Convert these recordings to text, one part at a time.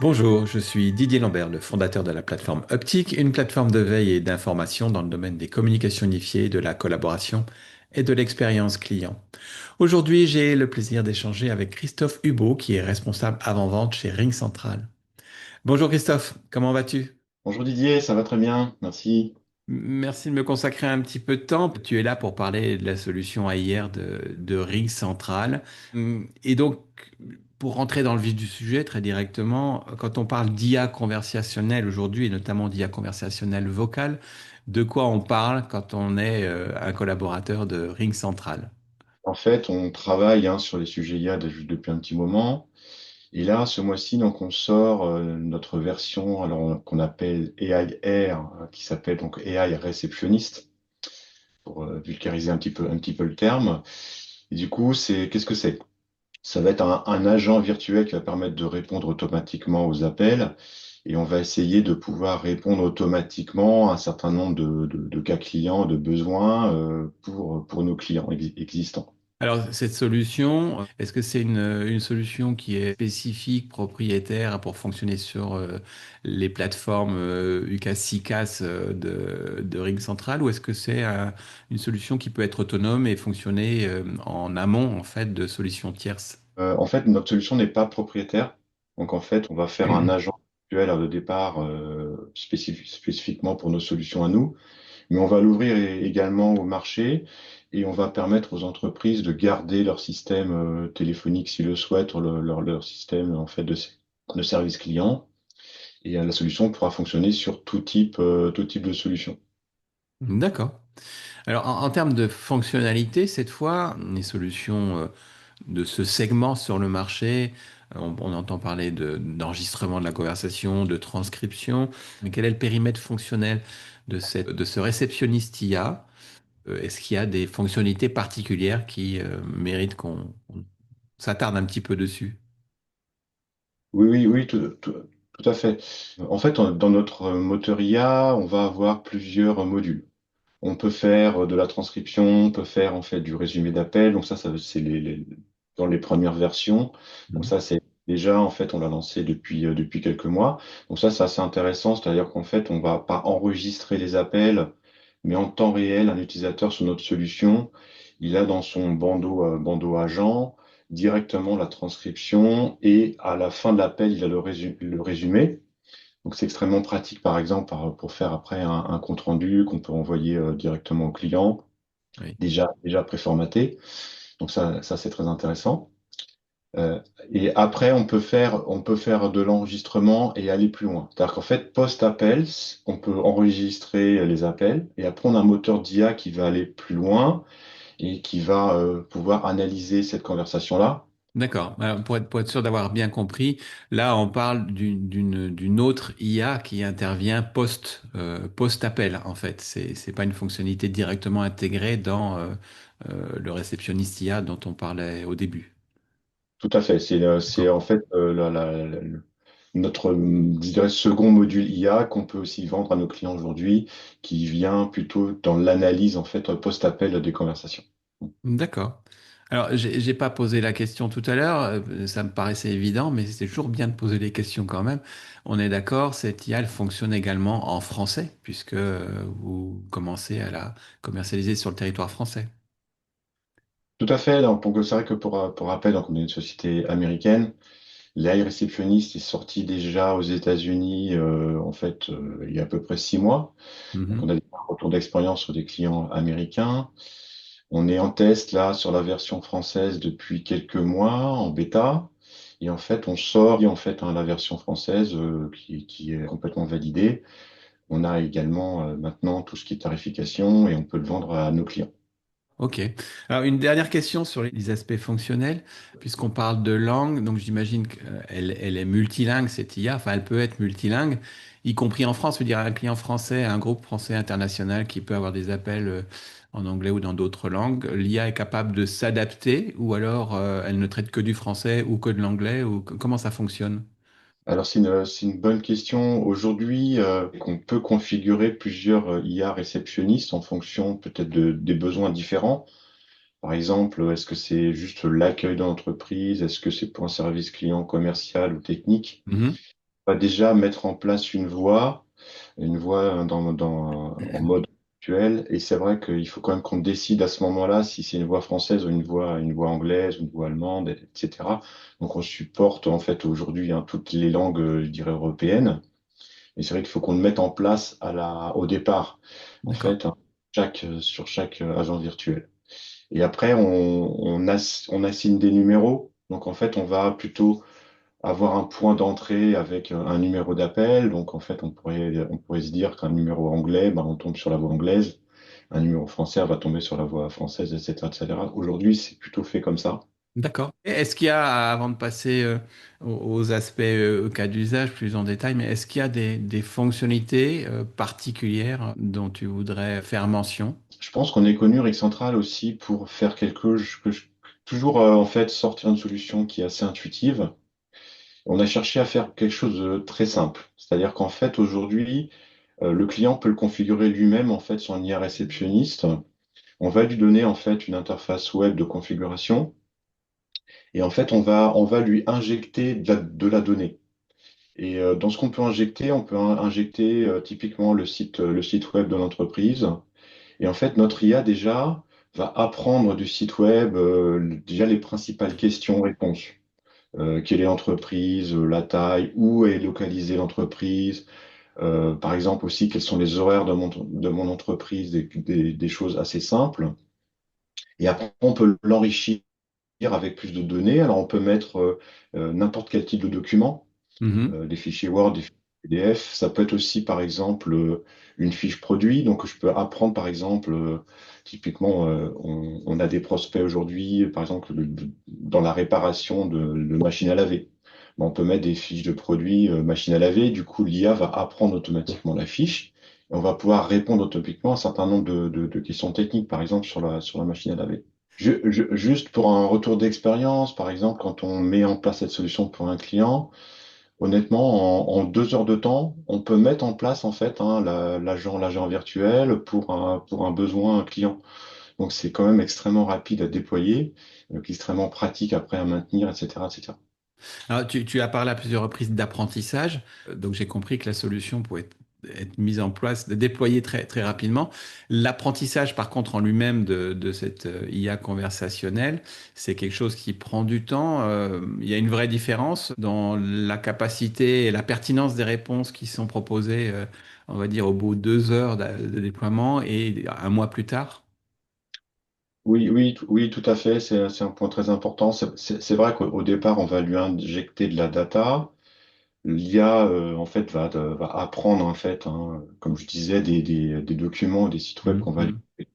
Bonjour, je suis Didier Lambert, le fondateur de la plateforme Uptic, une plateforme de veille et d'information dans le domaine des communications unifiées, de la collaboration et de l'expérience client. Aujourd'hui, j'ai le plaisir d'échanger avec Christophe Hubot, qui est responsable avant-vente chez Ring Central. Bonjour Christophe, comment vas-tu? Bonjour Didier, ça va très bien, merci. Merci de me consacrer un petit peu de temps. Tu es là pour parler de la solution AIR de Ring Central. Et donc, pour rentrer dans le vif du sujet très directement, quand on parle d'IA conversationnelle aujourd'hui, et notamment d'IA conversationnelle vocale, de quoi on parle quand on est un collaborateur de Ring Central? En fait, on travaille sur les sujets IA depuis un petit moment. Et là, ce mois-ci, donc, on sort notre version qu'on appelle AI Air, qui s'appelle donc AI réceptionniste, pour vulgariser un petit peu le terme. Et du coup, qu'est-ce que c'est? Ça va être un agent virtuel qui va permettre de répondre automatiquement aux appels. Et on va essayer de pouvoir répondre automatiquement à un certain nombre de cas clients, de besoins pour nos clients existants. Alors, cette solution, est-ce que c'est une solution qui est spécifique, propriétaire pour fonctionner sur les plateformes UCaaS, CCaaS de Ring Central, ou est-ce que c'est une solution qui peut être autonome et fonctionner en amont en fait de solutions tierces? En fait, notre solution n'est pas propriétaire. Donc, en fait, on va faire un agent virtuel de départ spécifiquement pour nos solutions à nous, mais on va l'ouvrir également au marché et on va permettre aux entreprises de garder leur système téléphonique s'ils le souhaitent, leur système en fait de service client. Et la solution pourra fonctionner sur tout type de solution. D'accord. Alors, en termes de fonctionnalité, cette fois, les solutions de ce segment sur le marché, on entend parler d'enregistrement de la conversation, de transcription, mais quel est le périmètre fonctionnel de ce réceptionniste IA? Est-ce qu'il y a des fonctionnalités particulières qui méritent qu'on s'attarde un petit peu dessus? Oui, oui, oui, tout à fait. En fait, dans notre moteur IA, on va avoir plusieurs modules. On peut faire de la transcription, on peut faire en fait du résumé d'appel. Donc ça c'est dans les premières versions. Donc Mhm. ça, c'est déjà, en fait, on l'a lancé depuis quelques mois. Donc ça, c'est assez intéressant. C'est-à-dire qu'en fait, on va pas enregistrer les appels, mais en temps réel, un utilisateur sur notre solution, il a dans son bandeau agent directement la transcription et à la fin de l'appel, il a le résumé. Donc c'est extrêmement pratique, par exemple, pour faire après un compte-rendu qu'on peut envoyer directement au client, Oui. déjà préformaté. Donc ça c'est très intéressant. Euh, et après, on peut faire de l'enregistrement et aller plus loin. C'est-à-dire qu'en fait, post-appel, on peut enregistrer les appels et après, on a un moteur d'IA qui va aller plus loin et qui va pouvoir analyser cette conversation-là. D'accord. Alors, pour être sûr d'avoir bien compris, là, on parle d'une autre IA qui intervient post-appel, en fait. C'est pas une fonctionnalité directement intégrée dans le réceptionniste IA dont on parlait au début. Tout à fait. C'est D'accord. en fait notre je dirais, second module IA qu'on peut aussi vendre à nos clients aujourd'hui, qui vient plutôt dans l'analyse en fait post-appel des conversations. D'accord. Alors, j'ai pas posé la question tout à l'heure, ça me paraissait évident, mais c'est toujours bien de poser les questions quand même. On est d'accord, cette IA, elle fonctionne également en français, puisque vous commencez à la commercialiser sur le territoire français. Tout à fait. Donc, c'est vrai que pour rappel, donc, on est une société américaine. L'AI réceptionniste est sorti déjà aux États-Unis en fait il y a à peu près 6 mois. Donc, on Mhm. a des retours d'expérience sur des clients américains. On est en test là sur la version française depuis quelques mois en bêta. Et en fait, on sort en fait la version française qui est complètement validée. On a également maintenant tout ce qui est tarification et on peut le vendre à nos clients. Ok. Alors, une dernière question sur les aspects fonctionnels, puisqu'on parle de langue, donc j'imagine qu'elle est multilingue, cette IA, enfin, elle peut être multilingue, y compris en France, je veux dire, un client français, un groupe français international qui peut avoir des appels en anglais ou dans d'autres langues, l'IA est capable de s'adapter, ou alors elle ne traite que du français ou que de l'anglais, ou comment ça fonctionne? Alors, c'est une bonne question. Aujourd'hui, on peut configurer plusieurs IA réceptionnistes en fonction peut-être des besoins différents. Par exemple, est-ce que c'est juste l'accueil de l'entreprise? Est-ce que c'est pour un service client commercial ou technique? va déjà mettre en place une voix en mode actuel. Et c'est vrai qu'il faut quand même qu'on décide à ce moment-là si c'est une voix française ou une voix anglaise, une voix allemande, etc. Donc on supporte en fait aujourd'hui hein, toutes les langues, je dirais, européennes. Et c'est vrai qu'il faut qu'on le mette en place au départ, en D'accord. fait, hein, sur chaque agent virtuel. Et après, on assigne des numéros. Donc en fait, on va plutôt avoir un point d'entrée avec un numéro d'appel. Donc, en fait, on pourrait se dire qu'un numéro anglais, ben, on tombe sur la voie anglaise. Un numéro français, on va tomber sur la voie française, etc., etc. Aujourd'hui, c'est plutôt fait comme ça. D'accord. Et est-ce qu'il y a, avant de passer aux aspects, cas d'usage plus en détail, mais est-ce qu'il y a des fonctionnalités particulières dont tu voudrais faire mention? Je pense qu'on est connu, Rick Central, aussi pour faire toujours, en fait, sortir une solution qui est assez intuitive. On a cherché à faire quelque chose de très simple. C'est-à-dire qu'en fait, aujourd'hui, le client peut le configurer lui-même, en fait, son IA réceptionniste. On va lui donner, en fait, une interface web de configuration. Et en fait, on va lui injecter de la donnée. Et dans ce qu'on peut injecter, on peut injecter typiquement le site web de l'entreprise. Et en fait, notre IA déjà va apprendre du site web déjà les principales questions-réponses. Quelle est l'entreprise, la taille, où est localisée l'entreprise, par exemple aussi quels sont les horaires de mon entreprise, des choses assez simples. Et après, on peut l'enrichir avec plus de données. Alors, on peut mettre n'importe quel type de document, Mhm. des fichiers Word, des fichiers PDF. Ça peut être aussi, par exemple, une fiche produit. Donc, je peux apprendre, par exemple, typiquement, on a des prospects aujourd'hui, par exemple, dans la réparation de machines à laver. Ben, on peut mettre des fiches de produits machine à laver. Du coup, l'IA va apprendre automatiquement la fiche. Et on va pouvoir répondre automatiquement à un certain nombre de questions techniques, par exemple, sur la machine à laver. Juste pour un retour d'expérience, par exemple, quand on met en place cette solution pour un client, honnêtement, en 2 heures de temps, on peut mettre en place en fait hein, l'agent virtuel pour un besoin client. Donc c'est quand même extrêmement rapide à déployer, extrêmement pratique après à maintenir, etc., etc. Alors, tu as parlé à plusieurs reprises d'apprentissage, donc j'ai compris que la solution pouvait être mise en place, déployée très, très rapidement. L'apprentissage, par contre, en lui-même de cette IA conversationnelle, c'est quelque chose qui prend du temps. Il y a une vraie différence dans la capacité et la pertinence des réponses qui sont proposées, on va dire, au bout de 2 heures de déploiement et un mois plus tard. Oui, tout à fait. C'est un point très important. C'est vrai qu'au départ, on va lui injecter de la data. L'IA, en fait, va apprendre, en fait, hein, comme je disais, des documents, des sites web qu'on va lui. Mhm.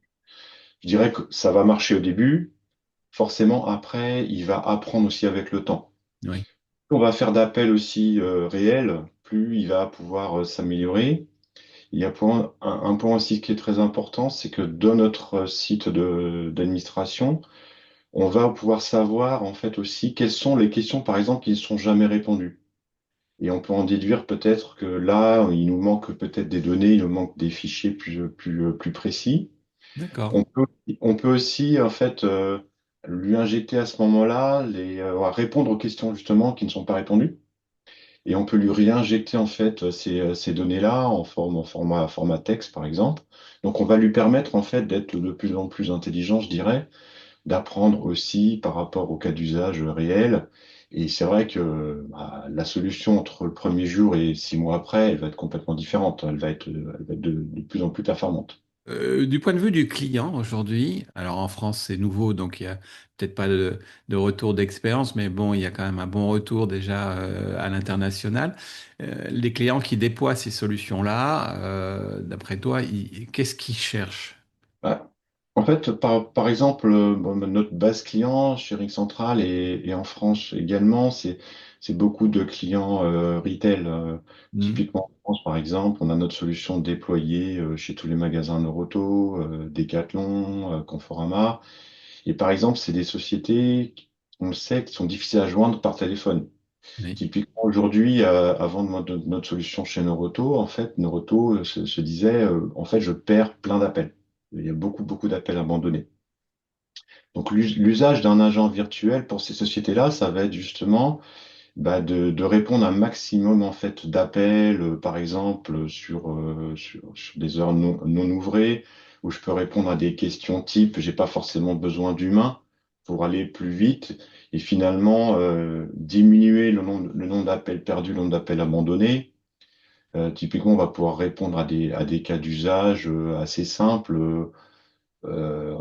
Je dirais que ça va marcher au début. Forcément, après, il va apprendre aussi avec le temps. Oui, Plus on va faire d'appels aussi réels, plus il va pouvoir s'améliorer. Il y a un point aussi qui est très important, c'est que dans notre site d'administration, on va pouvoir savoir en fait aussi quelles sont les questions, par exemple, qui ne sont jamais répondues. Et on peut en déduire peut-être que là, il nous manque peut-être des données, il nous manque des fichiers plus précis. d'accord. On peut, on peut aussi, en fait, lui injecter à ce moment-là, répondre aux questions justement qui ne sont pas répondues. Et on peut lui réinjecter, en fait, ces données-là format texte, par exemple. Donc, on va lui permettre, en fait, d'être de plus en plus intelligent, je dirais, d'apprendre aussi par rapport au cas d'usage réel. Et c'est vrai que bah, la solution entre le premier jour et 6 mois après, elle va être complètement différente. Elle va être de plus en plus performante. Du point de vue du client aujourd'hui, alors en France c'est nouveau, donc il y a peut-être pas de retour d'expérience, mais bon, il y a quand même un bon retour déjà à l'international. Les clients qui déploient ces solutions-là, d'après toi, qu'est-ce qu'ils cherchent? Bah, en fait, par exemple, bon, notre base client chez Ring Central et en France également, c'est beaucoup de clients retail. Hmm. Typiquement en France, par exemple, on a notre solution déployée chez tous les magasins Noroto, Decathlon, Conforama. Et par exemple, c'est des sociétés, on le sait, qui sont difficiles à joindre par téléphone. Oui, Typiquement, aujourd'hui, avant de notre solution chez Noroto, en fait, Noroto se disait, en fait, je perds plein d'appels. Il y a beaucoup d'appels abandonnés. Donc, l'usage d'un agent virtuel pour ces sociétés-là, ça va être justement de répondre à un maximum en fait d'appels, par exemple sur des heures non ouvrées, où je peux répondre à des questions type, j'ai pas forcément besoin d'humains pour aller plus vite, et finalement diminuer le nombre d'appels perdus, le nombre d'appels abandonnés. Typiquement, on va pouvoir répondre à des cas d'usage assez simples.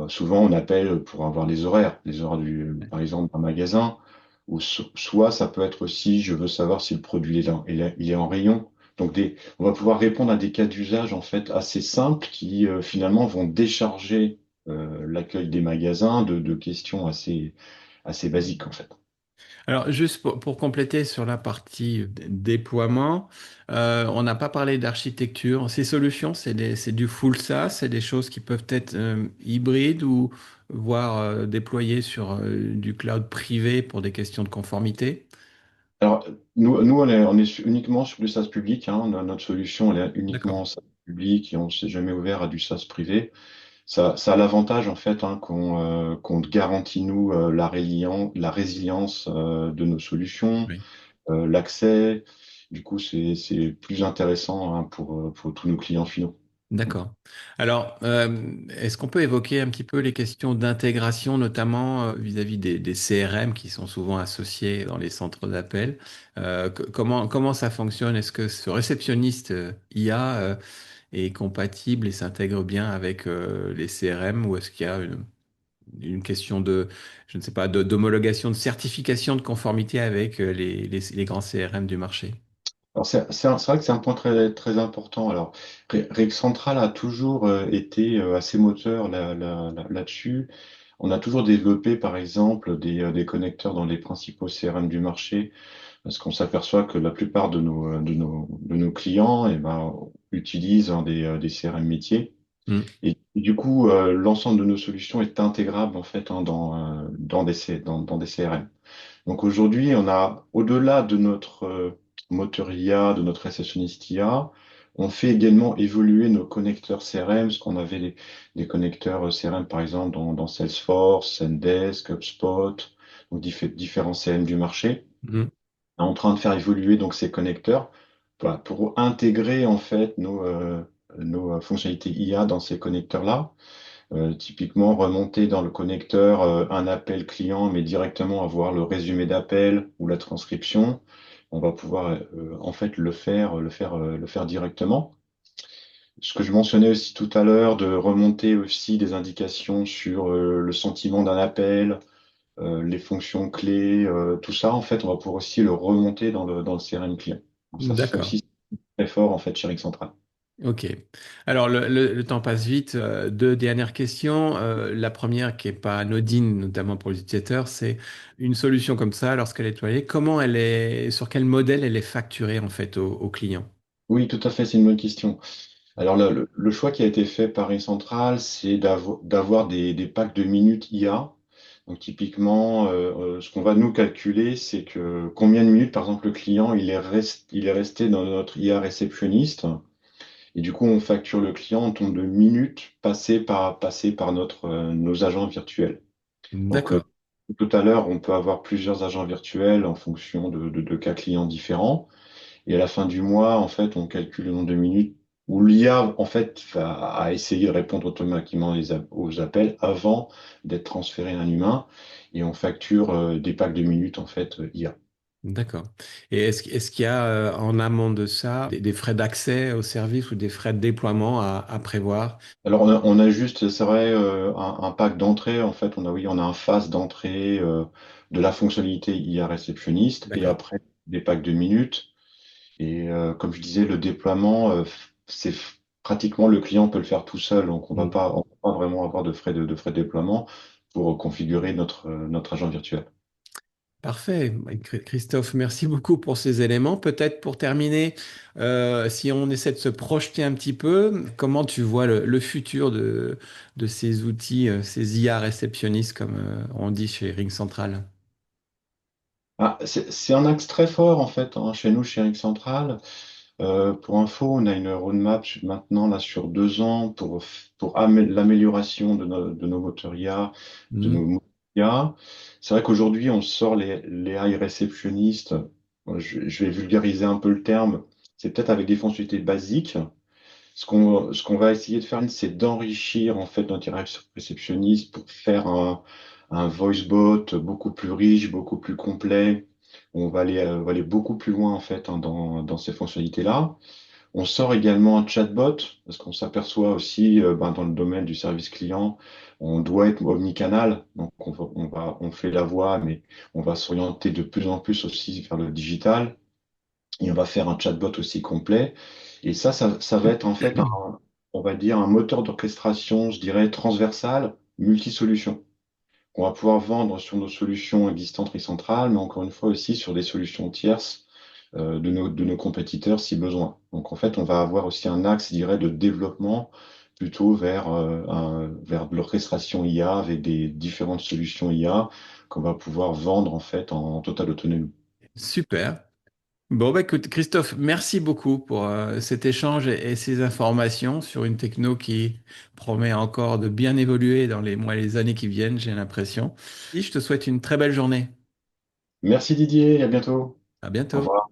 Souvent, on appelle pour avoir les horaires par exemple, d'un magasin, ou soit ça peut être aussi, je veux savoir si le produit est là, il est en rayon. Donc, on va pouvoir répondre à des cas d'usage en fait assez simples qui finalement vont décharger l'accueil des magasins de questions assez basiques en fait. Alors, juste pour compléter sur la partie déploiement, on n'a pas parlé d'architecture. Ces solutions, c'est du full SaaS, c'est des choses qui peuvent être hybrides ou voire déployées sur du cloud privé pour des questions de conformité. Alors, on est uniquement sur du SaaS public, hein. Notre solution, elle est D'accord. uniquement en SaaS public et on ne s'est jamais ouvert à du SaaS privé. Ça a l'avantage en fait qu'on garantit nous la résilience de nos solutions, Oui. l'accès. Du coup, c'est plus intéressant hein, pour tous nos clients finaux. D'accord. Alors, est-ce qu'on peut évoquer un petit peu les questions d'intégration, notamment vis-à-vis des CRM qui sont souvent associés dans les centres d'appel? Comment ça fonctionne? Est-ce que ce réceptionniste IA est compatible et s'intègre bien avec les CRM ou est-ce qu'il y a une question de, je ne sais pas, d'homologation, de certification de conformité avec les grands CRM du marché? Alors, c'est vrai que c'est un point très important. Alors, Rec Central a toujours été assez moteur là-dessus. On a toujours développé, par exemple, des connecteurs dans les principaux CRM du marché, parce qu'on s'aperçoit que la plupart de nos clients eh ben, utilisent hein, des CRM métiers. Hmm. Et du coup, l'ensemble de nos solutions est intégrable en fait hein, dans des CRM. Donc aujourd'hui, on a, au-delà de notre moteur IA, de notre réceptionniste IA, on fait également évoluer nos connecteurs CRM, parce qu'on avait des connecteurs CRM par exemple dans Salesforce, Zendesk, HubSpot, donc différents CRM du marché. Hmm. On est en train de faire évoluer donc ces connecteurs voilà, pour intégrer en fait nos fonctionnalités IA dans ces connecteurs-là. Typiquement, remonter dans le connecteur un appel client, mais directement avoir le résumé d'appel ou la transcription. On va pouvoir en fait le faire directement. Ce que je mentionnais aussi tout à l'heure, de remonter aussi des indications sur le sentiment d'un appel, les fonctions clés, tout ça, en fait, on va pouvoir aussi le remonter dans le CRM client. Donc ça D'accord. aussi, c'est très fort en fait chez Ring Central. Ok. Alors, le temps passe vite. Deux dernières questions. La première, qui est pas anodine, notamment pour les utilisateurs, c'est une solution comme ça, lorsqu'elle est déployée, comment elle est, sur quel modèle elle est facturée en fait aux clients? Oui, tout à fait, c'est une bonne question. Alors le choix qui a été fait par Central, c'est d'avoir des packs de minutes IA. Donc typiquement, ce qu'on va nous calculer, c'est que combien de minutes, par exemple, le client, il est resté dans notre IA réceptionniste. Et du coup, on facture le client en termes de minutes passées par nos agents virtuels. Donc D'accord. tout à l'heure, on peut avoir plusieurs agents virtuels en fonction de cas clients différents. Et à la fin du mois, en fait, on calcule le nombre de minutes où l'IA, en fait, a essayé de répondre automatiquement aux appels avant d'être transféré à un humain. Et on facture des packs de minutes, en fait, IA. D'accord. Et est-ce qu'il y a en amont de ça des frais d'accès au service ou des frais de déploiement à prévoir? Alors, on a juste, c'est vrai, un pack d'entrée. En fait, oui, on a un phase d'entrée de la fonctionnalité IA réceptionniste et D'accord. après des packs de minutes. Et comme je disais, le déploiement, pratiquement le client peut le faire tout seul, donc on va pas vraiment avoir de frais de déploiement pour configurer notre agent virtuel. Parfait. Christophe, merci beaucoup pour ces éléments. Peut-être pour terminer, si on essaie de se projeter un petit peu, comment tu vois le futur de ces outils, ces IA réceptionnistes, comme on dit chez Ring Central? Ah, c'est un axe très fort en fait hein, chez nous, chez Eric Central. Pour info, on a une roadmap maintenant là sur 2 ans pour l'amélioration de nos moteurs IA, de Hmm. nos moteurs IA. C'est vrai qu'aujourd'hui, on sort les AI réceptionnistes. je vais vulgariser un peu le terme, c'est peut-être avec des fonctionnalités basiques. Ce qu'on va essayer de faire, c'est d'enrichir en fait notre réceptionniste pour faire un voice bot beaucoup plus riche, beaucoup plus complet. On va aller beaucoup plus loin en fait hein, dans ces fonctionnalités-là. On sort également un chatbot parce qu'on s'aperçoit aussi dans le domaine du service client, on doit être omnicanal. Donc on fait la voix, mais on va s'orienter de plus en plus aussi vers le digital et on va faire un chatbot aussi complet. Et ça va être en fait on va dire un moteur d'orchestration, je dirais transversal, multisolution qu'on va pouvoir vendre sur nos solutions existantes tricentrales, mais encore une fois aussi sur des solutions tierces de nos compétiteurs si besoin. Donc en fait, on va avoir aussi un axe, je dirais, de développement plutôt vers de l'orchestration IA avec des différentes solutions IA qu'on va pouvoir vendre en fait en totale autonomie. Super. Bon, bah, écoute, Christophe, merci beaucoup pour cet échange et ces informations sur une techno qui promet encore de bien évoluer dans les mois et les années qui viennent, j'ai l'impression. Et je te souhaite une très belle journée. Merci Didier, à bientôt. À Au bientôt. revoir.